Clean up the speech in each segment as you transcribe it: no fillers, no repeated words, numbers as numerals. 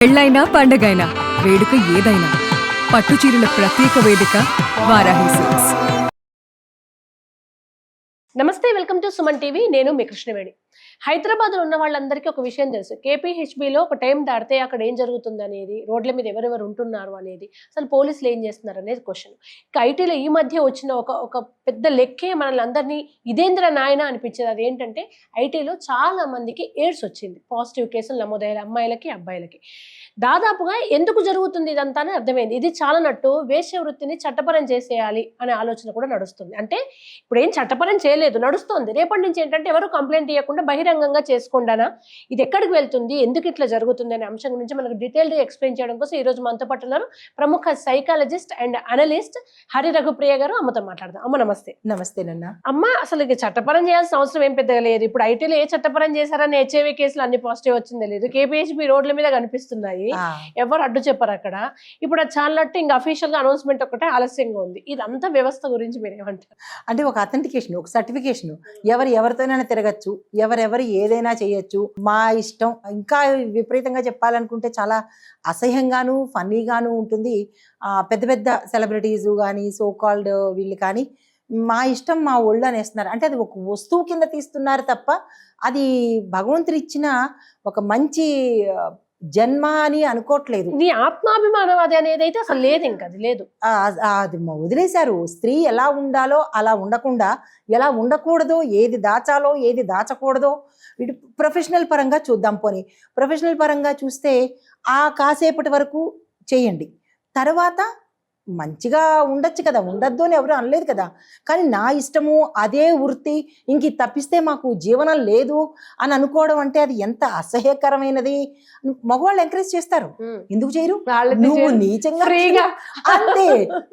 పెళ్ళైనా పండగైనా వేడుక ఏదైనా పట్టుచీరల ప్రత్యేక వేదిక వారాహి సిల్క్స్. నమస్తే, వెల్కమ్ టు సుమన్ టీవీ. నేను మీ కృష్ణవేణి. హైదరాబాద్ లో ఉన్న వాళ్ళందరికీ ఒక విషయం తెలుసు. కేపీహెచ్బిలో ఒక టైం దాటితే అక్కడ ఏం జరుగుతుంది అనేది, రోడ్ల మీద ఎవరెవరు ఉంటున్నారు అనేది, అసలు పోలీసులు ఏం చేస్తున్నారు అనేది క్వశ్చన్. ఇక ఐటీలో ఈ మధ్య వచ్చిన ఒక పెద్ద లెక్కే మనల్ని అందరినీ ఇదేంద్ర నాయన అనిపించేది. అదేంటంటే ఐటీలో చాలా మందికి ఎయిడ్స్ వచ్చింది. పాజిటివ్ కేసులు నమోదయ్యాయి, అమ్మాయిలకి అబ్బాయిలకి. దాదాపుగా ఎందుకు జరుగుతుంది ఇదంతా అని అర్థమైంది. ఇది చాలా నట్టు వేశ్య వృత్తిని చట్టపరం చేసేయాలి అనే ఆలోచన కూడా నడుస్తుంది. అంటే ఇప్పుడు ఏం చట్టపరం చేయలేదు, నడుస్తుంది. రేపటి నుంచి ఏంటంటే ఎవరు కంప్లైంట్ ఇవ్వకుండా బహిరంగంగా చేసుకోండానా, ఇది ఎక్కడికి వెళ్తుంది, ఎందుకు ఇట్లా జరుగుతుంది అనే అంశం గురించి మనకు డీటెయిల్గా ఎక్స్ప్లెయిన్ చేయడం కోసం ఈ రోజు మనతో పాటు ఉన్నారు ప్రముఖ psychologist and analyst Hari Raghupriya గారు. అమ్మతో మాట్లాడదాం. అమ్మ నమస్తే. నమస్తే నాన్న. అమ్మ, అసలు ఇక చట్టపరం చేయాల్సిన అవసరం ఏం పెద్దగా లేదు. ఇప్పుడు ఐటీలో ఏ చట్టపరం చేశారని హెచ్ఐవి కేసులు అన్ని పాజిటివ్ వచ్చిందే లేదు. కేపీహెచ్బి రోడ్ల మీద కనిపిస్తున్నాయి, ఎవరు అడ్డు చెప్పారు అక్కడ. ఇప్పుడు అది చాలన్నట్టు ఇంకా అఫీషియల్ గా అనౌన్స్మెంట్ ఒకటే ఆలస్యంగా ఉంది. ఇదంతా వ్యవస్థ గురించి మీరు ఏమంటారు? అంటే ఒక అథెంటికేషన్, ఒక సర్టిఫికేషన్, ఎవరితోనైనా తిరగచ్చు, ఎవరెవరు ఏదైనా చేయొచ్చు, మా ఇష్టం. ఇంకా విపరీతంగా చెప్పాలనుకుంటే చాలా అసహ్యంగాను ఫన్నీగాను ఉంటుంది. పెద్ద పెద్ద సెలబ్రిటీస్ కానీ, సో కాల్డ్ వీళ్ళు కానీ మా ఇష్టం మా ఒళ్ళు అనేస్తున్నారు. అంటే అది ఒక వస్తువు కింద తీస్తున్నారు తప్ప అది భగవంతుడు ఇచ్చిన ఒక మంచి జన్మ అని అనుకోవట్లేదు. నీ ఆత్మాభిమానం అది అనేది అయితే అసలు లేదు, ఇంకా అది లేదు. అది వదిలేశారు. స్త్రీ ఎలా ఉండాలో అలా ఉండకుండా, ఎలా ఉండకూడదో, ఏది దాచాలో ఏది దాచకూడదో వీటి ప్రొఫెషనల్ పరంగా చూద్దాం. పోనీ ప్రొఫెషనల్ పరంగా చూస్తే కాసేపటి వరకు చేయండి, తర్వాత మంచిగా ఉండొచ్చు కదా, ఉండద్దు అని ఎవరు అనలేదు కదా. కానీ నా ఇష్టము అదే వృత్తి, ఇంక తప్పిస్తే మాకు జీవనం లేదు అని అనుకోవడం అంటే అది ఎంత అసహ్యకరమైనది. మగవాళ్ళు ఎంకరేజ్ చేస్తారు, ఎందుకు చేయరు? నువ్వు నీచంగా ఫ్రీగా, అంతే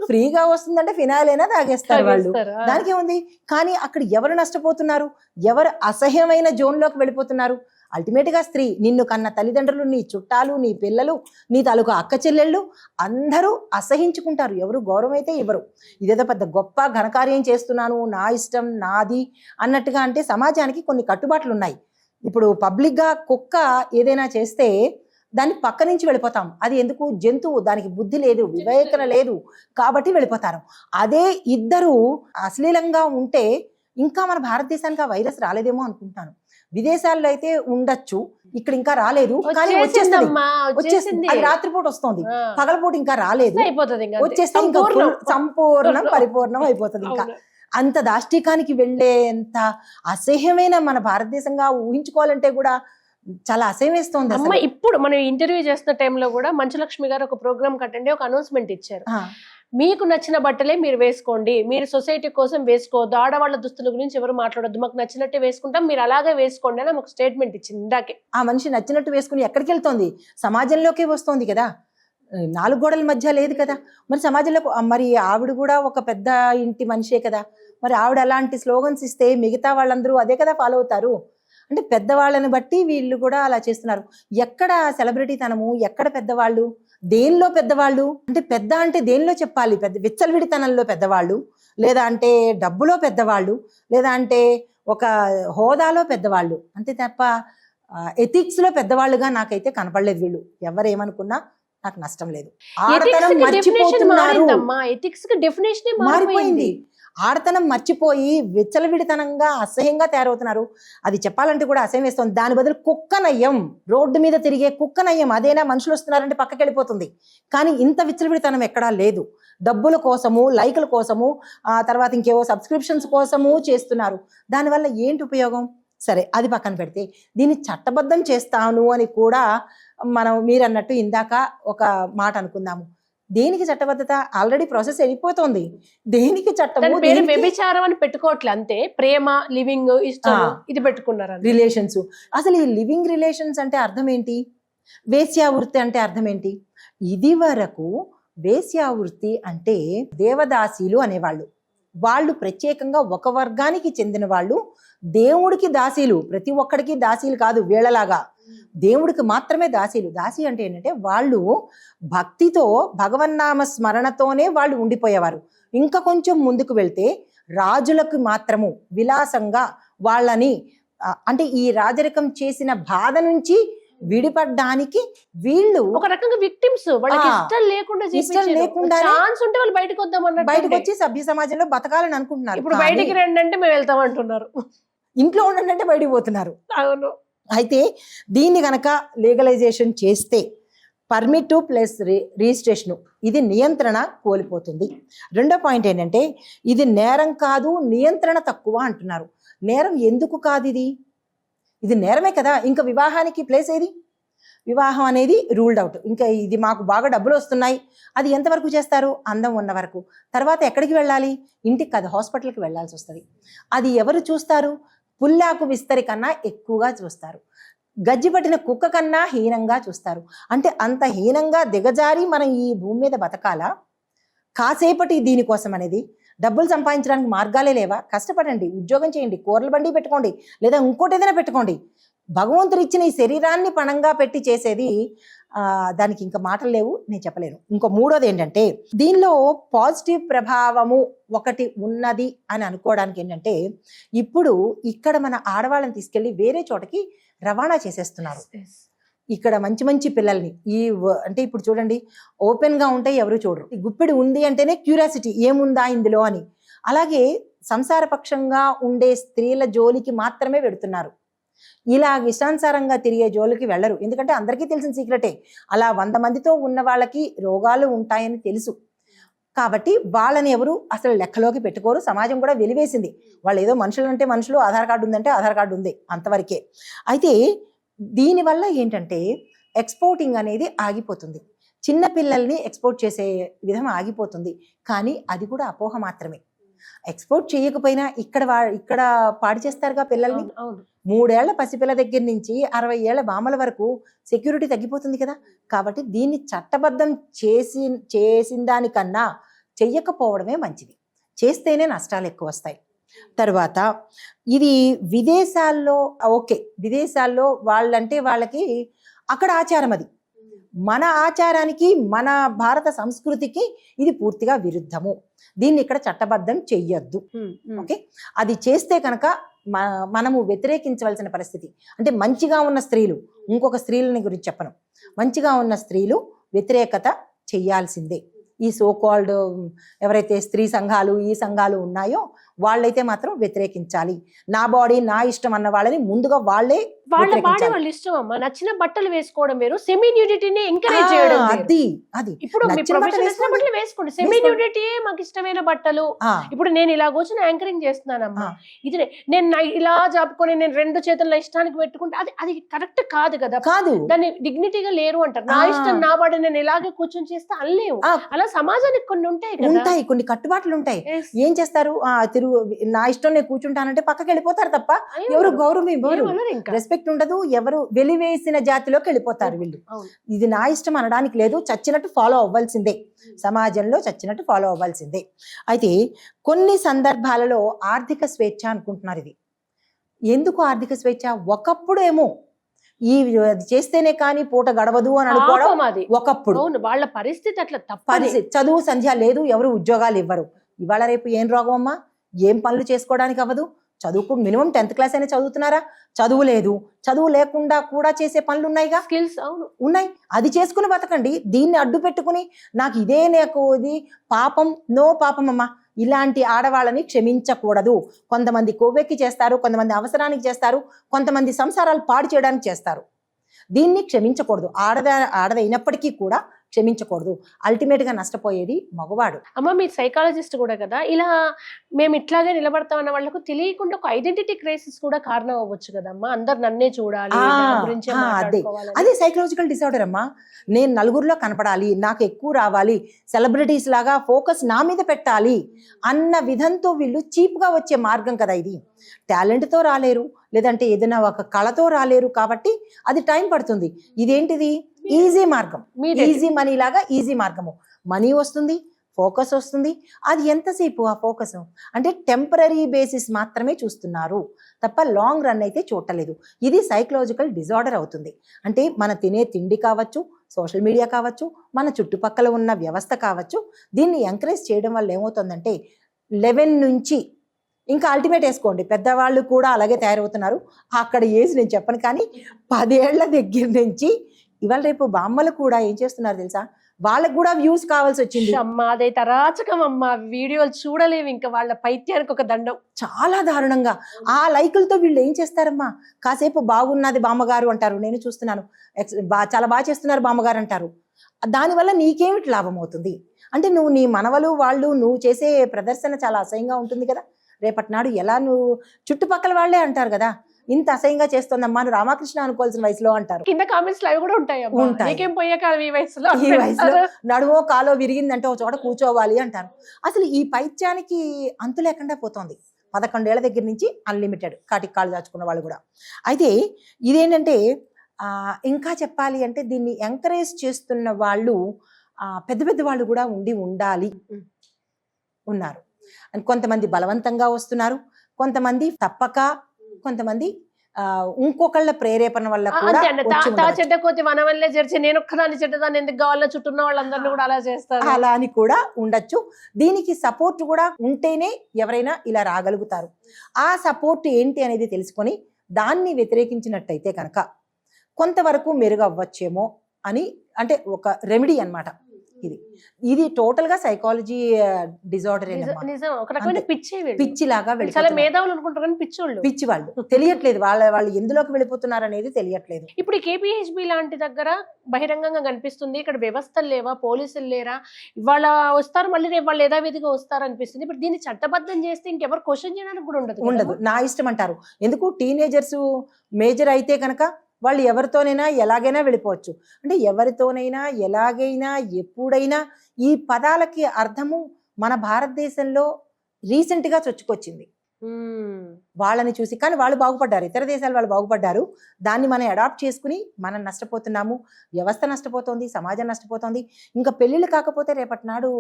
ఫ్రీగా వస్తుందంటే ఫినాయిల్ అయినా తాగేస్తారు వాళ్ళు, దానికి ఏముంది. కానీ అక్కడ ఎవరు నష్టపోతున్నారు, ఎవరు అసహ్యమైన జోన్లోకి వెళ్ళిపోతున్నారు? అల్టిమేట్గా స్త్రీ, నిన్ను కన్న తల్లిదండ్రులు, నీ చుట్టాలు, నీ పిల్లలు, నీ తాలూకా అక్క చెల్లెళ్ళు అందరూ అసహించుకుంటారు. ఎవరు గౌరవం అయితే ఇవ్వరు. ఇదేదో పెద్ద గొప్ప ఘనకార్యం చేస్తున్నాను, నా ఇష్టం నాది అన్నట్టుగా. అంటే సమాజానికి కొన్ని కట్టుబాట్లు ఉన్నాయి. ఇప్పుడు పబ్లిక్గా కుక్క ఏదైనా చేస్తే దాన్ని పక్క నుంచి వెళ్ళిపోతాం. అది ఎందుకు? జంతువు, దానికి బుద్ధి లేదు, వివేచన లేదు, కాబట్టి వెళ్ళిపోతారు. అదే ఇద్దరు అశ్లీలంగా ఉంటే ఇంకా మన భారతదేశానికి ఆ వైరస్ రాలేదేమో అనుకుంటాను. విదేశాల్లో అయితే ఉండొచ్చు, ఇక్కడ ఇంకా రాలేదు. కానీ వచ్చేసింది. అది రాత్రిపూట వస్తుంది, పగలపూట ఇంకా రాలేదు. వచ్చేస్తే ఇంకా సంపూర్ణం పరిపూర్ణం అయిపోతుంది. ఇంకా అంత దాష్టికానికి వెళ్ళేంత అసహ్యమైన మన భారతదేశంగా ఊహించుకోవాలంటే కూడా చాలా అసహ్యం వేస్తుంది. అమ్మ, ఇప్పుడు మనం ఇంటర్వ్యూ చేస్తున్న టైంలో కూడా మంచులక్ష్మి గారు ఒక ప్రోగ్రామ్ కట్టండి ఒక అనౌన్స్మెంట్ ఇచ్చారు. మీకు నచ్చిన బట్టలే మీరు వేసుకోండి, మీరు సొసైటీ కోసం వేసుకోవద్దు, ఆడవాళ్ళ దుస్తుల గురించి ఎవరు మాట్లాడొద్దు, మాకు నచ్చినట్టే వేసుకుంటాం, మీరు అలాగే వేసుకోండి అని ఒక స్టేట్మెంట్ ఇచ్చింది ఇందాకే. ఆ మనిషి నచ్చినట్టు వేసుకుని ఎక్కడికి వెళ్తోంది? సమాజంలోకే వస్తోంది కదా, నాలుగు గోడల మధ్య లేదు కదా. మరి సమాజంలో మరి ఆవిడ కూడా ఒక పెద్ద ఇంటి మనిషే కదా. మరి ఆవిడ అలాంటి స్లోగన్స్ ఇస్తే మిగతా వాళ్ళందరూ అదే కదా ఫాలో అవుతారు. అంటే పెద్దవాళ్ళని బట్టి వీళ్ళు కూడా అలా చేస్తున్నారు. ఎక్కడ సెలబ్రిటీ తనము, ఎక్కడ పెద్దవాళ్ళు, దేనిలో పెద్దవాళ్ళు? అంటే పెద్ద అంటే దేనిలో చెప్పాలి? పెద్ద విచ్చలవిడితనంలో పెద్దవాళ్ళు, లేదా అంటే డబ్బులో పెద్దవాళ్ళు, లేదా అంటే ఒక హోదాలో పెద్దవాళ్ళు, అంతే తప్ప ఎథిక్స్ లో పెద్దవాళ్ళుగా నాకైతే కనపడలేదు. వీళ్ళు ఎవరేమనుకున్నా నాకు నష్టం లేదు. ఆడతనం మర్చిపోతున్నారు, మారిపోయింది. ఆడతనం మర్చిపోయి విచ్చలవిడితనంగా అసహ్యంగా తయారవుతున్నారు. అది చెప్పాలంటే కూడా అసహ్యం వేస్తుంది. దాని బదులు కుక్కనయ్యం, రోడ్డు మీద తిరిగే కుక్కనయ్యం, అదేనా మనుషులు వస్తున్నారంటే పక్కకి వెళ్ళిపోతుంది. కానీ ఇంత విచ్చలవిడితనం ఎక్కడా లేదు. డబ్బుల కోసము, లైకుల కోసము, తర్వాత ఇంకేవో సబ్స్క్రిప్షన్స్ కోసము చేస్తున్నారు. దానివల్ల ఏంటి ఉపయోగం? సరే, అది పక్కన పెడితే దీన్ని చట్టబద్ధం చేస్తాను అని కూడా మీరు అన్నట్టు ఇందాక ఒక మాట అనుకుందాము. దేనికి చట్టబద్ధత? ఆల్రెడీ ప్రాసెస్ వెళ్ళిపోతుంది. దేనికి చట్టము? వ్యభిచారం అని పెట్టుకోవట్లే, అంతే. ప్రేమ, లివింగ్, ఇష్టం, ఇది పెట్టుకున్నారు. రిలేషన్స్, అసలు ఈ లివింగ్ రిలేషన్స్ అంటే అర్థం ఏంటి? వేశ్యావృత్తి అంటే అర్థం ఏంటి? ఇది వరకు వేశ్యావృత్తి అంటే దేవదాసీలు అనేవాళ్ళు. వాళ్ళు ప్రత్యేకంగా ఒక వర్గానికి చెందిన వాళ్ళు, దేవుడికి దాసీలు. ప్రతి ఒక్కడికి దాసీలు కాదు, వీళ్ళలాగా దేవుడికి మాత్రమే దాసీలు. దాసి అంటే ఏంటంటే వాళ్ళు భక్తితో, భగవన్నామ స్మరణతోనే వాళ్ళు ఉండిపోయేవారు. ఇంకా కొంచెం ముందుకు వెళ్తే రాజులకు మాత్రము విలాసంగా వాళ్ళని, అంటే ఈ రాజరికం చేసిన బాధ నుంచి విడిపడ్డానికి వీళ్ళు ఒక రకంగా విక్టిమ్స్, వాళ్ళకి ఆ, ఇష్టం లేకుండా ఇష్టం లేకుండానే ఛాన్స్ ఉంటే వాళ్ళు బయటకు వద్దాం బయటకు అన్నట్టు. వచ్చి సభ్య సమాజంలో బతకాలని అనుకుంటున్నారు. ఇప్పుడు కానీ బయటికి రండి అంటే మేము వెళ్తాం అంటున్నారు. ఇంట్లో ఉండంటే బయటికి పోతున్నారు. అవును. అయితే దీన్ని గనక లీగలైజేషన్ చేస్తే పర్మిట్ ప్లస్ రిజిస్ట్రేషన్ ఇది నియంత్రణ కోల్పోతుంది. రెండో పాయింట్ ఏంటంటే ఇది నేరం కాదు, నియంత్రణ తక్కువ అంటున్నారు. నేరం ఎందుకు కాదు? ఇది నేరమే కదా. ఇంకా వివాహానికి ప్లేస్ ఏది? వివాహం అనేది రూల్డ్ అవుట్. ఇంకా ఇది మాకు బాగా డబ్బులు వస్తున్నాయి, అది ఎంతవరకు చేస్తారు? అందం ఉన్న వరకు. తర్వాత ఎక్కడికి వెళ్ళాలి? ఇంటికి కాదు, హాస్పిటల్కి వెళ్ళాల్సి వస్తుంది. అది ఎవరు చూస్తారు? పుల్లాకు విస్తరి కన్నా ఎక్కువగా చూస్తారు. గజ్జి పట్టిన కుక్క కన్నా హీనంగా చూస్తారు. అంటే అంత హీనంగా దిగజారి మనం ఈ భూమి మీద బతకాలా? కాసేపటి దీనికోసం అనేది డబ్బులు సంపాదించడానికి మార్గాలే లేవా? కష్టపడండి, ఉద్యోగం చేయండి, కూరల బండి పెట్టుకోండి, లేదా ఇంకోటి ఏదైనా పెట్టుకోండి. భగవంతుడు ఇచ్చిన ఈ శరీరాన్ని పణంగా పెట్టి చేసేది దానికి ఇంకా మాటలు లేవు, నేను చెప్పలేను. ఇంకో మూడోది ఏంటంటే దీనిలో పాజిటివ్ ప్రభావము ఒకటి ఉన్నది అని అనుకోవడానికి ఏంటంటే ఇప్పుడు ఇక్కడ మన ఆడవాళ్ళని తీసుకెళ్ళి వేరే చోటకి రవాణా చేసేస్తున్నారు. ఇక్కడ మంచి మంచి పిల్లల్ని అంటే ఇప్పుడు చూడండి, ఓపెన్ గా ఉంటే ఎవరు చూడరు. గుప్పిడి ఉంది అంటేనే క్యూరియాసిటీ, ఏముందా ఇందులో అని. అలాగే సంసారపక్షంగా ఉండే స్త్రీల జోలికి మాత్రమే వెడుతున్నారు. ఇలా ఇష్టానుసారంగా తిరిగే జోలికి వెళ్ళరు. ఎందుకంటే అందరికీ తెలిసిన సీక్రెటే, అలా 100 మందితో ఉన్న వాళ్ళకి రోగాలు ఉంటాయని తెలుసు. కాబట్టి వాళ్ళని ఎవరు అసలు లెక్కలోకి పెట్టుకోరు. సమాజం కూడా వెలివేసింది, వాళ్ళు ఏదో మనుషులు అంటే మనుషులు, ఆధార్ కార్డు ఉందంటే ఆధార్ కార్డు ఉంది, అంతవరకే. అయితే దీనివల్ల ఏంటంటే ఎక్స్పోర్టింగ్ అనేది ఆగిపోతుంది. చిన్న పిల్లల్ని ఎక్స్పోర్ట్ చేసే విధం ఆగిపోతుంది. కానీ అది కూడా అపోహ మాత్రమే. ఎక్స్పోర్ట్ చేయకపోయినా ఇక్కడ పాడు చేస్తారుగా పిల్లల్ని. 3 ఏళ్ల పసిపిల్ల దగ్గర నుంచి 60 ఏళ్ల బామల వరకు సెక్యూరిటీ తగ్గిపోతుంది కదా. కాబట్టి దీన్ని చట్టబద్ధం చేసిన దానికన్నా చెయ్యకపోవడమే మంచిది. చేస్తేనే నష్టాలు ఎక్కువ వస్తాయి. తర్వాత ఇది విదేశాల్లో ఓకే, విదేశాల్లో వాళ్ళంటే వాళ్ళకి అక్కడ ఆచారం, అది మన ఆచారానికి మన భారత సంస్కృతికి ఇది పూర్తిగా విరుద్ధము. దీన్ని ఇక్కడ చట్టబద్ధం చెయ్యొద్దు. ఓకే, అది చేస్తే కనుక మనము వ్యతిరేకించవలసిన పరిస్థితి. అంటే మంచిగా ఉన్న స్త్రీలు, ఇంకొక స్త్రీలని గురించి చెప్పను, మంచిగా ఉన్న స్త్రీలు వ్యతిరేకత చెయ్యాల్సిందే. ఈ సోకాల్డ్ ఎవరైతే స్త్రీ సంఘాలు ఈ సంఘాలు ఉన్నాయో వాళ్ళైతే మాత్రం వ్యతిరేకించాలి. నా బాడీ నా ఇష్టం అన్న వాళ్ళని ముందుగా వాళ్ళ బాడీ వాళ్ళ ఇష్టం అమ్మా. నచ్చిన బట్టలు వేసుకోవడం వేరు, సెమీ న్యూడిటీని ఎంకరేజ్ చేయడం అది. ఇప్పుడు వేసుకోండి, సెమీ న్యూడిటీ మాకు ఇష్టమైన బట్టలు. ఇప్పుడు నేను ఇలా కూర్చొని యాంకరింగ్ చేస్తున్నానమ్మా, ఇది నేను ఇలా జాపుకొని నేను 2 చేతుల్లో ఇష్టానికి పెట్టుకుంటే అది కరెక్ట్ కాదు కదా. కాదు, దాన్ని డిగ్నిటీగా లేరు అంటారు. నా ఇష్టం నా బాడీ నేను ఇలాగే కూర్చొని చేస్తే అనలేవు. అలా సమాజానికి కొన్ని ఉంటాయి, కొన్ని కట్టుబాట్లు ఉంటాయి. ఏం చేస్తారు, నా ఇష్టం నేను కూర్చుంటానంటే పక్కకి వెళ్ళిపోతారు తప్ప ఎవరు గౌరవం ఇవ్వరు, రెస్పెక్ట్ ఉండదు, ఎవరు వెలివేసిన జాతిలోకి వెళ్ళిపోతారు వీళ్ళు. ఇది నా ఇష్టం అనడానికి లేదు, చచ్చినట్టు ఫాలో అవ్వాల్సిందే, సమాజంలో చచ్చినట్టు ఫాలో అవ్వాల్సిందే. అయితే కొన్ని సందర్భాలలో ఆర్థిక స్వేచ్ఛ అనుకుంటున్నారు. ఇది ఎందుకు ఆర్థిక స్వేచ్ఛ? ఒకప్పుడు ఏమో ఈ చేస్తేనే కానీ పూట గడవదు అని అనుకోవడం ఒకప్పుడు. వాళ్ళ పరిస్థితి అట్లా పరిస్థితి, చదువు సంధ్య లేదు, ఎవరు ఉద్యోగాలు ఇవ్వరు. ఇవాళ రేపు ఏం రోగం అమ్మా, ఏం పనులు చేసుకోవడానికి అవ్వదు. చదువుకు మినిమం 10th క్లాస్ అయినా చదువుతున్నారా? చదువు లేదు. చదువు లేకుండా కూడా చేసే పనులు ఉన్నాయిగా, స్కిల్స్ ఉన్నాయి, అది చేసుకుని బతకండి. దీన్ని అడ్డు పెట్టుకుని నాకు ఇది పాపం, నో పాపం అమ్మా. ఇలాంటి ఆడవాళ్ళని క్షమించకూడదు. కొంతమంది కొవ్వెక్కి చేస్తారు, కొంతమంది అవసరానికి చేస్తారు, కొంతమంది సంసారాలు పాడు చేయడానికి చేస్తారు. దీన్ని క్షమించకూడదు. ఆడదైనప్పటికీ కూడా క్షమించకూడదు. అల్టిమేట్ గా నష్టపోయేది మగవాడు. అమ్మ మీరు సైకాలజిస్ట్ కూడా కదా, ఇలా మేము ఇట్లాగే నిలబడతామన్న వాళ్ళకు తెలియకుండా ఒక ఐడెంటిటీ క్రైసిస్ కూడా కారణం అవ్వచ్చు కదమ్మా. అందరు నన్నే చూడాలి, అదే సైకలాజికల్ డిసార్డర్ అమ్మా. నేను నలుగురిలో కనపడాలి, నాకు ఎక్కువ రావాలి, సెలబ్రిటీస్ లాగా ఫోకస్ నా మీద పెట్టాలి అన్న విధంతో వీళ్ళు చీప్ గా వచ్చే మార్గం కదా ఇది. టాలెంట్ తో రాలేరు, లేదంటే ఏదైనా ఒక కళతో రాలేరు, కాబట్టి అది టైం పడుతుంది. ఇదేంటిది? ఈజీ మార్గం, ఈజీ మనీ లాగా ఈజీ మార్గము. మనీ వస్తుంది, ఫోకస్ వస్తుంది. అది ఎంతసేపు ఆ ఫోకస్ అంటే టెంపరీ బేసిస్ మాత్రమే చూస్తున్నారు తప్ప లాంగ్ రన్ అయితే చూడలేదు. ఇది సైకలాజికల్ డిజార్డర్ అవుతుంది. అంటే మన తినే తిండి కావచ్చు, సోషల్ మీడియా కావచ్చు, మన చుట్టుపక్కల ఉన్న వ్యవస్థ కావచ్చు, దీన్ని ఎంకరేజ్ చేయడం వల్ల ఏమవుతుందంటే 11 నుంచి ఇంకా అల్టిమేట్ వేసుకోండి, పెద్దవాళ్ళు కూడా అలాగే తయారవుతున్నారు. అక్కడ ఏజ్ నేను చెప్పను, కానీ 10 ఏళ్ల దగ్గర నుంచి ఇవాళ రేపు బామ్మలు కూడా ఏం చేస్తున్నారు తెలుసా, వాళ్ళకు కూడా వ్యూస్ కావాల్సి వచ్చింది. అమ్మా అదైతే అరాచకం అమ్మా, వీడియోలు చూడలేవు, ఇంకా వాళ్ళ పైత్యానికి ఒక దండం. చాలా దారుణంగా ఆ లైకులతో వీళ్ళు ఏం చేస్తారమ్మా, కాసేపు బాగున్నది బామ్మగారు అంటారు, నేను చూస్తున్నాను, చాలా బాగా చేస్తున్నారు బామ్మగారు అంటారు. దానివల్ల నీకేమిటి లాభం అవుతుంది అంటే, నువ్వు నీ మనవలు వాళ్ళు నువ్వు చేసే ప్రదర్శన చాలా అసహ్యంగా ఉంటుంది కదా. రేపటి నాడు ఎలా నువ్వు చుట్టుపక్కల వాళ్ళే అంటారు కదా, ఇంత అసహ్యంగా చేస్తుందమ్మా నువ్వు రామకృష్ణ అనుకోవాల్సిన వయసులో అంటారు. కింద కామెంట్స్ అవి కూడా ఉంటాయి. నీకేం పోయే కాలం ఈ వయసులో, ఈ వయసులో నడుమో కాలో విరిగిందంటే ఒక చోట కూర్చోవాలి అంటారు. అసలు ఈ పైత్యానికి అంతు లేకుండా పోతోంది. 11 ఏళ్ల దగ్గర నుంచి అన్లిమిటెడ్ కాటికి కాళ్ళు దాచుకున్న వాళ్ళు కూడా. అయితే ఇదేంటంటే ఇంకా చెప్పాలి అంటే, దీన్ని ఎంకరేజ్ చేస్తున్న వాళ్ళు పెద్ద పెద్ద వాళ్ళు కూడా ఉండాలి ఉన్నారు. కొంతమంది బలవంతంగా వస్తున్నారు, కొంతమంది తప్పక, కొంతమంది ఇంకొకళ్ళ ప్రేరేపణ వల్ల కూడా చెడ్డ కోతి మన వల్లే జరిచి నేను ఒక్కదాన్ని చెడ్డదాన్ని ఎందుకు కావాలో చుట్టూన్న వాళ్ళందరినీ కూడా అలా చేస్తారు, అలా అని కూడా ఉండొచ్చు. దీనికి సపోర్ట్ కూడా ఉంటేనే ఎవరైనా ఇలా రాగలుగుతారు. ఆ సపోర్ట్ ఏంటి అనేది తెలుసుకొని దాన్ని వ్యతిరేకించినట్టయితే కనుక కొంతవరకు మెరుగు అవ్వచ్చేమో అని, అంటే ఒక రెమెడీ అన్నమాట. ఇది టోటల్ గా సైకాలజీ డిజార్డర్, పిచ్చిలాగా మేధావులు అనుకుంటారు కానీ పిచ్చి వాళ్ళు తెలియట్లేదు, వాళ్ళు ఎందులోకి వెళ్ళిపోతున్నారు అనేది తెలియట్లేదు. ఇప్పుడు KPHB లాంటి దగ్గర బహిరంగంగా కనిపిస్తుంది, ఇక్కడ వ్యవస్థలు లేవా, పోలీసులు లేరా, వాళ్ళ వస్తారు మళ్ళీ రేపు వాళ్ళు యథావిధిగా వస్తారు అనిపిస్తుంది. ఇప్పుడు దీన్ని చట్టబద్ధం చేస్తే ఇంకెవరు క్వశ్చన్ చేయడానికి కూడా ఉండదు. నా ఇష్టం అంటారు. ఎందుకు టీనేజర్స్ మేజర్ అయితే కనుక వాళ్ళు ఎవరితోనైనా ఎలాగైనా వెళ్ళిపోవచ్చు. అంటే ఎవరితోనైనా ఎలాగైనా ఎప్పుడైనా ఈ పదాలకి అర్థము మన భారతదేశంలో రీసెంట్ గా చొచ్చుకొచ్చింది వాళ్ళని చూసి. కానీ వాళ్ళు బాగుపడ్డారు, ఇతర దేశాలు వాళ్ళు బాగుపడ్డారు. దాన్ని మనం అడాప్ట్ చేసుకుని మనం నష్టపోతున్నాము, వ్యవస్థ నష్టపోతోంది, సమాజం నష్టపోతోంది. ఇంకా పెళ్లిళ్ళు కాకపోతే రేపటి నాడు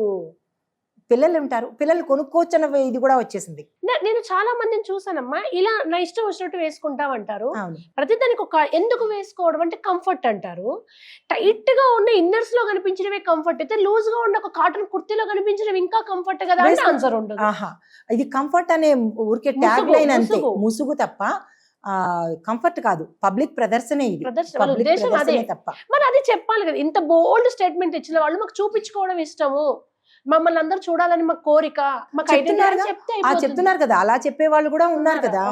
పిల్లలు ఉంటారు, పిల్లలు కొనుక్కోవచ్చన్న ఇది కూడా వచ్చేసింది. నేను చాలా మందిని చూసానమ్మా, ఇలా నా ఇష్టం వచ్చినట్టు వేసుకుంటామంటారు. ప్రతిదానికి ఒక ఎందుకు వేసుకోవడం అంటే కంఫర్ట్ అంటారు. టైట్ గా ఉన్న ఇన్నర్స్ లో కనిపించినవే కంఫర్ట్ అయితే, లూజ్ గా ఉన్న ఒక కాటన్ కుర్తీలో కనిపించినవి ఇంకా కంఫర్ట్ కదా అంటే ఆన్సర్ ఉండదు. ఇది కంఫర్ట్ అనే ఊరికే ట్యాగ్ లైన్ అంతే, ముసుగు తప్ప కంఫర్ట్ కాదు, పబ్లిక్ ప్రదర్శనే ఇది. తప్ప మరి అది చెప్పాలి కదా. ఇంత బోల్డ్ స్టేట్మెంట్ ఇచ్చిన వాళ్ళు మాకు చూపించుకోవడం ఇష్టము, మమ్మల్ని అందరూ చూడాలని మా కోరిక, చెప్తున్నారు కదా, అలా చెప్పే వాళ్ళు కూడా ఉన్నారు కదా.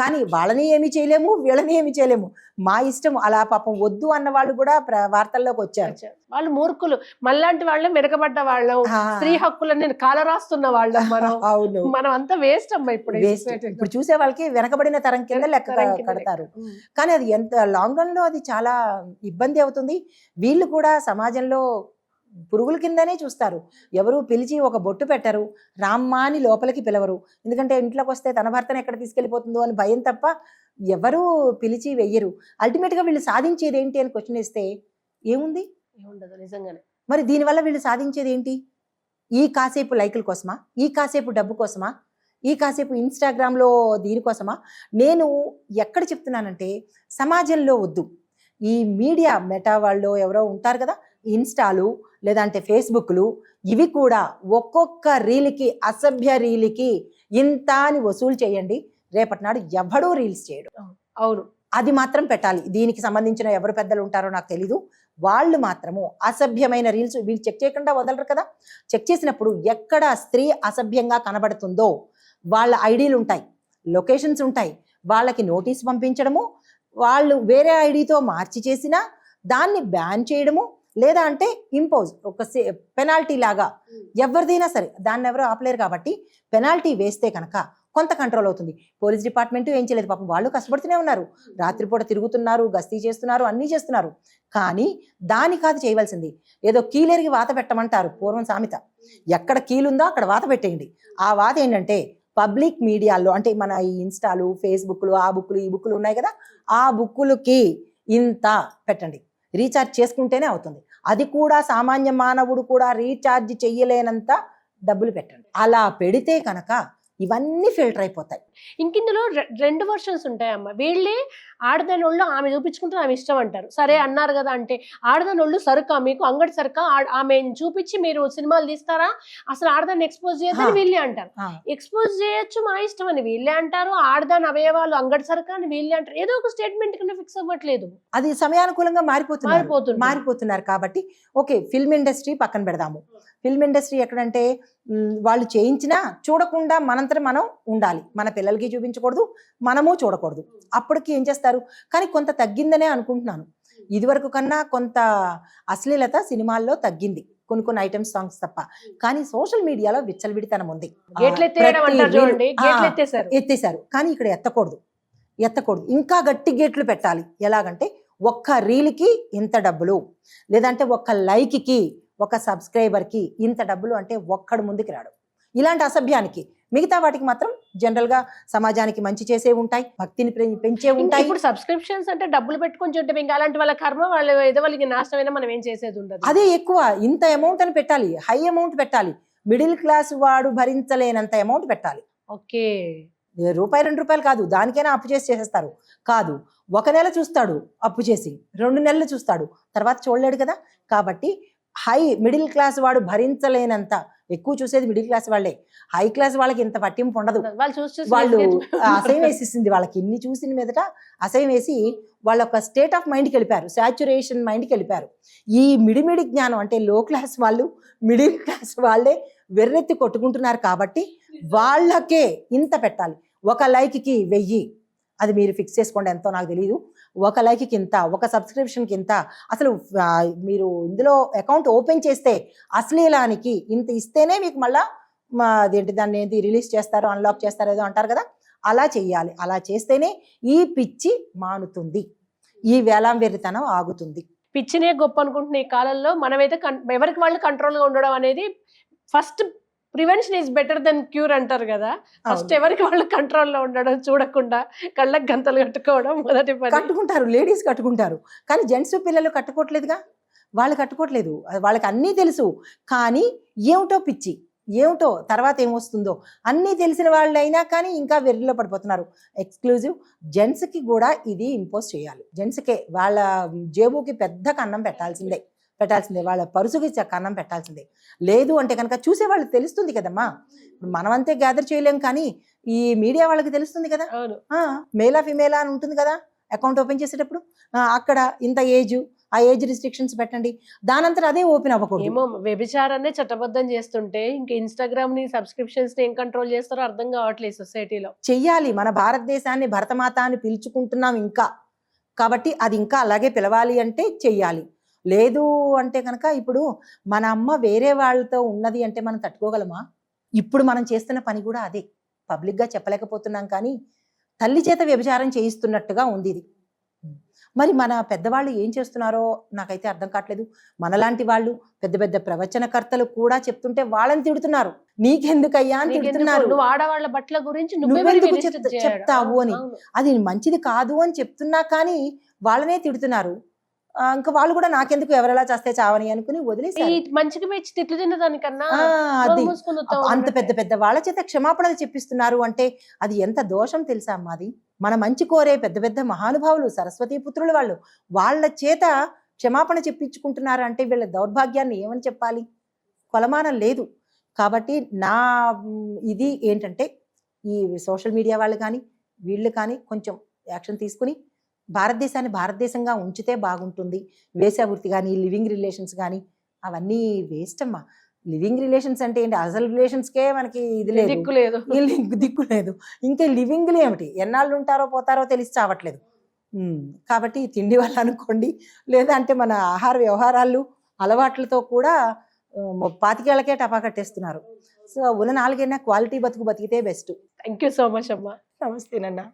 కానీ వాళ్ళని ఏమి చేయలేము, వీళ్ళని ఏమి చేయలేము, మా ఇష్టం. అలా పాపం వద్దు అన్న వాళ్ళు కూడా వార్తల్లోకి వచ్చారు. వాళ్ళు మూర్ఖులు, మళ్ళాంటి వాళ్ళం వెనకబడ్డ వాళ్ళం, స్త్రీ హక్కులని కాలరాస్తున్న వాళ్ళం మనం. అవును, మనం అంతా వేస్ట్ అమ్మా. ఇప్పుడు చూసే వాళ్ళకి వెనకబడిన తరం కింద లెక్క కడతారు. కానీ అది ఎంత లాంగ్ రన్ లో అది చాలా ఇబ్బంది అవుతుంది. వీళ్ళు కూడా సమాజంలో పురుగుల కిందనే చూస్తారు. ఎవరు పిలిచి ఒక బొట్టు పెట్టరు, రామ్మా అని లోపలికి పిలవరు. ఎందుకంటే ఇంట్లోకి వస్తే తన భర్తను ఎక్కడ తీసుకెళ్లిపోతుందో అని భయం తప్ప ఎవరు పిలిచి వెయ్యరు. అల్టిమేట్ గా వీళ్ళు సాధించేది ఏంటి అని క్వశ్చన్ వేస్తే ఏముంది, ఏముండదు నిజంగానే. మరి దీనివల్ల వీళ్ళు సాధించేది ఏంటి? ఈ కాసేపు లైకుల కోసమా, ఈ కాసేపు డబ్బు కోసమా, ఈ కాసేపు ఇన్స్టాగ్రామ్ లో దీనికోసమా? నేను ఎక్కడ చెప్తున్నానంటే, సమాజంలో వద్దు. ఈ మీడియా మెటా వాళ్ళు ఎవరో ఉంటారు కదా, ఇన్స్టాలు లేదంటే ఫేస్బుక్లు, ఇవి కూడా ఒక్కొక్క రీల్కి, అసభ్య రీల్కి ఇంత అని వసూలు చేయండి. రేపటి నాడు ఎవడూ రీల్స్ చేయడు. అవును, అది మాత్రం పెట్టాలి. దీనికి సంబంధించిన ఎవరు పెద్దలు ఉంటారో నాకు తెలీదు, వాళ్ళు మాత్రము అసభ్యమైన రీల్స్ వీళ్ళు చెక్ చేయకుండా వదలరు కదా. చెక్ చేసినప్పుడు ఎక్కడ స్త్రీ అసభ్యంగా కనబడుతుందో వాళ్ళ ఐడీలు ఉంటాయి, లొకేషన్స్ ఉంటాయి, వాళ్ళకి నోటీస్ పంపించడము, వాళ్ళు వేరే ఐడితో మార్చి చేసినా దాన్ని బ్యాన్ చేయడము, లేదా అంటే ఇంపోజ్ ఒక పెనాల్టీ లాగా ఎవరిదైనా సరే, దాన్ని ఎవరు ఆపలేరు కాబట్టి పెనాల్టీ వేస్తే కనుక కొంత కంట్రోల్ అవుతుంది. పోలీస్ డిపార్ట్మెంట్ ఏం చేయలేదు, పాపం వాళ్ళు కష్టపడుతూనే ఉన్నారు, రాత్రిపూట తిరుగుతున్నారు, గస్తీ చేస్తున్నారు, అన్నీ చేస్తున్నారు. కానీ దాని కాదు చేయవలసింది. ఏదో కీలేరికి వాత పెట్టమంటారు పూర్వం సామెత, ఎక్కడ కీలుందో అక్కడ వాత పెట్టేయండి. ఆ వాత ఏంటంటే పబ్లిక్ మీడియాలో, అంటే మన ఈ ఇన్స్టాలు, ఫేస్బుక్లు, ఆ బుక్లు, ఈ బుక్లు ఉన్నాయి కదా, ఆ బుక్కులకి ఇంత పెట్టండి. రీఛార్జ్ చేసుకుంటేనే అవుతుంది. అది కూడా సామాన్య మానవుడు కూడా రీఛార్జ్ చెయ్యలేనంత డబ్బులు పెట్టండి. అలా పెడితే కనుక ఇవన్నీ ఫిల్టర్ అయిపోతాయి. ఇందులో 2 వర్షన్స్ ఉంటాయమ్మా. వీళ్ళే ఆడదానోళ్ళు ఆమె చూపించుకుంటే ఆమె ఇష్టం అంటారు. సరే అన్నారు కదా అంటే ఆడదానోళ్ళు సరుకా మీకు అంగడి సరుకా ఆమె చూపించి మీరు సినిమాలు తీస్తారా, అసలు ఆడదాన్ని ఎక్స్పోజ్ చేయొద్దని వీళ్ళే అంటారు. ఎక్స్పోజ్ చేయొచ్చు మా ఇష్టం అని వీళ్ళే అంటారు, ఆడదాని అవయవాలు అంగడి సరుకా అని వీళ్ళే అంటారు. ఏదో ఒక స్టేట్మెంట్ కింద ఫిక్స్ అవ్వట్లేదు. అది సమయానుకూలంగా మారిపోతున్నారు కాబట్టి ఓకే, ఫిల్మ్ ఇండస్ట్రీ పక్కన పెడదాము. ఫిల్మ్ ఇండస్ట్రీ ఎక్కడంటే వాళ్ళు చేయించినా చూడకుండా మనంతట మనం ఉండాలి, మన పిల్లలకి చూపించకూడదు, మనము చూడకూడదు. అప్పటికి ఏం చేస్తారు, కానీ కొంత తగ్గిందనే అనుకుంటున్నాను. ఇదివరకు కన్నా కొంత అశ్లీలత సినిమాల్లో తగ్గింది, కొన్ని ఐటమ్స్ సాంగ్స్ తప్ప. కానీ సోషల్ మీడియాలో విచ్చలవిడితనం ఉంది. ఎత్తేసారు, కానీ ఇక్కడ ఎత్తకూడదు. ఇంకా గట్టి గేట్లు పెట్టాలి. ఎలాగంటే ఒక్క రీల్కి ఇంత డబ్బులు, లేదంటే ఒక్క లైక్కి, ఒక సబ్స్క్రైబర్కి ఇంత డబ్బులు అంటే ఒక్కడు ముందుకు రాడు. ఇలాంటి అసభ్యానికి మిగతా వాటికి మాత్రం జనరల్ గా సమాజానికి మంచి చేసే ఉంటాయి, భక్తిని పెంచే ఉంటాయి. ఇప్పుడు సబ్స్క్రిప్షన్స్ అంటే డబ్బులు పెట్టుకొని చుట్టూ ఇంకా అలాంటి వాళ్ళ కర్మ, వాళ్ళు ఏదో వాళ్ళకి నాశనమైనా మనం ఏం చేసేది ఉండదు. అదే ఎక్కువ, ఇంత అమౌంట్ అని పెట్టాలి, హై అమౌంట్ పెట్టాలి. మిడిల్ క్లాస్ వాడు భరించలేనంత అమౌంట్ పెట్టాలి. ఓకే, రూపాయి 2 రూపాయలు కాదు, దానికైనా అప్పు చేసి చేసేస్తారు. కాదు, 1 నెల చూస్తాడు అప్పు చేసి, 2 నెలలు చూస్తాడు, తర్వాత చూడలేడు కదా. కాబట్టి హై మిడిల్ క్లాస్ వాడు భరించలేనంత ఎక్కువ చూసేది మిడిల్ క్లాస్ వాళ్ళే. హై క్లాస్ వాళ్ళకి ఇంత పట్టింపు ఉండదు. వాళ్ళు అసహ్యం వేసేసింది వాళ్ళకి, ఇన్ని చూసిన మీదట అసహ్యం వేసి వాళ్ళ ఒక స్టేట్ ఆఫ్ మైండ్కి వెళ్ళిపారు, సాచ్యురేషన్ మైండ్కి వెళ్ళిపారు. ఈ మిడిమిడి జ్ఞానం అంటే లో క్లాస్ వాళ్ళు, మిడిల్ క్లాస్ వాళ్ళే వెర్రెత్తి కొట్టుకుంటున్నారు. కాబట్టి వాళ్ళకే ఇంత పెట్టాలి. ఒక లైక్కి 1000, అది మీరు ఫిక్స్ చేసుకోండి, ఎంతో నాకు తెలియదు. ఒక లైక్కి ఇంత, ఒక సబ్స్క్రిప్షన్కి ఇంత. అసలు మీరు ఇందులో అకౌంట్ ఓపెన్ చేస్తే అశ్లీలానికి ఇంత ఇస్తేనే మీకు మళ్ళా అదేంటి దాన్ని ఏంటి రిలీజ్ చేస్తారో, అన్లాక్ చేస్తారో ఏదో అంటారు కదా, అలా చెయ్యాలి. అలా చేస్తేనే ఈ పిచ్చి మానుతుంది, ఈ వేలాం వెర్రితనం ఆగుతుంది. పిచ్చినే గొప్ప అనుకుంటున్న ఈ కాలంలో మనమైతే ఎవరికి వాళ్ళు కంట్రోల్గా ఉండడం అనేది first prevention is better than cure అంటారు కదా. ఫస్ట్ ఎవరికి వాళ్ళు కంట్రోల్లో ఉండడం, చూడకుండా కళ్ళకి గంతలు కట్టుకోవడం మొదటి పని. కట్టుకుంటారు, లేడీస్ కట్టుకుంటారు, కానీ జెంట్స్ పిల్లలు కట్టుకోవట్లేదుగా. వాళ్ళు కట్టుకోవట్లేదు, వాళ్ళకి అన్నీ తెలుసు, కానీ ఏమిటో పిచ్చి, ఏమిటో తర్వాత ఏమొస్తుందో అన్నీ తెలిసిన వాళ్ళైనా కానీ ఇంకా వెర్రిలో పడిపోతున్నారు. ఎక్స్క్లూజివ్ జెంట్స్కి కూడా ఇది ఇంపోజ్ చేయాలి. జెంట్స్కే వాళ్ళ జేబుకి పెద్ద కన్నం పెట్టాల్సిందే, వాళ్ళ పరుసుకి కన్నం పెట్టాల్సిందే. లేదు అంటే కనుక చూసే వాళ్ళకి తెలుస్తుంది కదమ్మా. ఇప్పుడు మనమంతే గ్యాదర్ చేయలేం, కానీ ఈ మీడియా వాళ్ళకి తెలుస్తుంది కదా. మేలా ఫిమేలా అని ఉంటుంది కదా అకౌంట్ ఓపెన్ చేసేటప్పుడు. అక్కడ ఇంత ఏజ్, ఆ ఏజ్ రిస్ట్రిక్షన్స్ పెట్టండి, దానంతా అదే ఓపెన్ అవ్వకూడదు. ఏమో వ్యభిచారాన్ని చట్టబద్ధం చేస్తుంటే ఇంకా ఇన్స్టాగ్రామ్ ని, సబ్స్క్రిప్షన్స్ ని ఏం కంట్రోల్ చేస్తారో అర్థం కావట్లేదు సొసైటీలో. చెయ్యాలి, మన భారతదేశాన్ని భరతమాత అని పిలుచుకుంటున్నాం ఇంకా, కాబట్టి అది ఇంకా అలాగే పిలవాలి అంటే చెయ్యాలి. లేదు అంటే కనుక ఇప్పుడు మన అమ్మ వేరే వాళ్ళతో ఉన్నది అంటే మనం తట్టుకోగలమా? ఇప్పుడు మనం చేస్తున్న పని కూడా అదే, పబ్లిక్గా చెప్పలేకపోతున్నాం, కానీ తల్లి చేత వ్యభిచారం చేయిస్తున్నట్టుగా ఉంది ఇది. మరి మన పెద్దవాళ్ళు ఏం చేస్తున్నారో నాకైతే అర్థం కావట్లేదు. మనలాంటి వాళ్ళు పెద్ద పెద్ద ప్రవచనకర్తలు కూడా చెప్తుంటే వాళ్ళని తిడుతున్నారు, నీకెందుకయ్యా అని తిడుతున్నారు. నువ్వు ఆడవాళ్ళ బట్టల గురించి నువ్వెందుకు చెప్తావు అని, అది మంచిది కాదు అని చెప్తున్నా కానీ వాళ్ళనే తిడుతున్నారు. ఇంకా వాళ్ళు కూడా నాకెందుకు, ఎవరెలా చేస్తే చావని అనుకుని వదిలేసారు. మంచిగా మెచ్చి తిట్లు తిన్నదానికన్నా అది అంత పెద్ద పెద్ద వాళ్ళ చేత క్షమాపణలు చెప్పిస్తున్నారు అంటే అది ఎంత దోషం తెలుసా అమ్మా. అది మన మంచి కోరే పెద్ద పెద్ద మహానుభావులు, సరస్వతీ పుత్రులు వాళ్ళు, వాళ్ళ చేత క్షమాపణ చెప్పించుకుంటున్నారు అంటే వీళ్ళ దౌర్భాగ్యాన్ని ఏమని చెప్పాలి, కొలమానం లేదు. కాబట్టి నా ఇది ఏంటంటే ఈ సోషల్ మీడియా వాళ్ళు కానీ వీళ్ళు కానీ కొంచెం యాక్షన్ తీసుకుని భారతదేశాన్ని భారతదేశంగా ఉంచితే బాగుంటుంది. వేశ్యావృత్తి కానీ, లివింగ్ రిలేషన్స్ కానీ అవన్నీ వేస్ట్ అమ్మా. లివింగ్ రిలేషన్స్ అంటే ఏంటి, అసలు రిలేషన్స్కే మనకి ఇది లేదు, దిక్కు లేదు, ఇంకా లివింగ్లు ఏమిటి, ఎన్నాళ్ళు ఉంటారో పోతారో తెలిసి చావట్లేదు. కాబట్టి తిండి వల్ల అనుకోండి, లేదా అంటే మన ఆహార వ్యవహారాలు అలవాట్లతో కూడా 25 ఏళ్ళకే టపా కట్టేస్తున్నారు. సో ఉన్న 4 ఏళ్ళ క్వాలిటీ బతుకు బతికితే best. Thank you so much అమ్మా. నమస్తేనన్నా.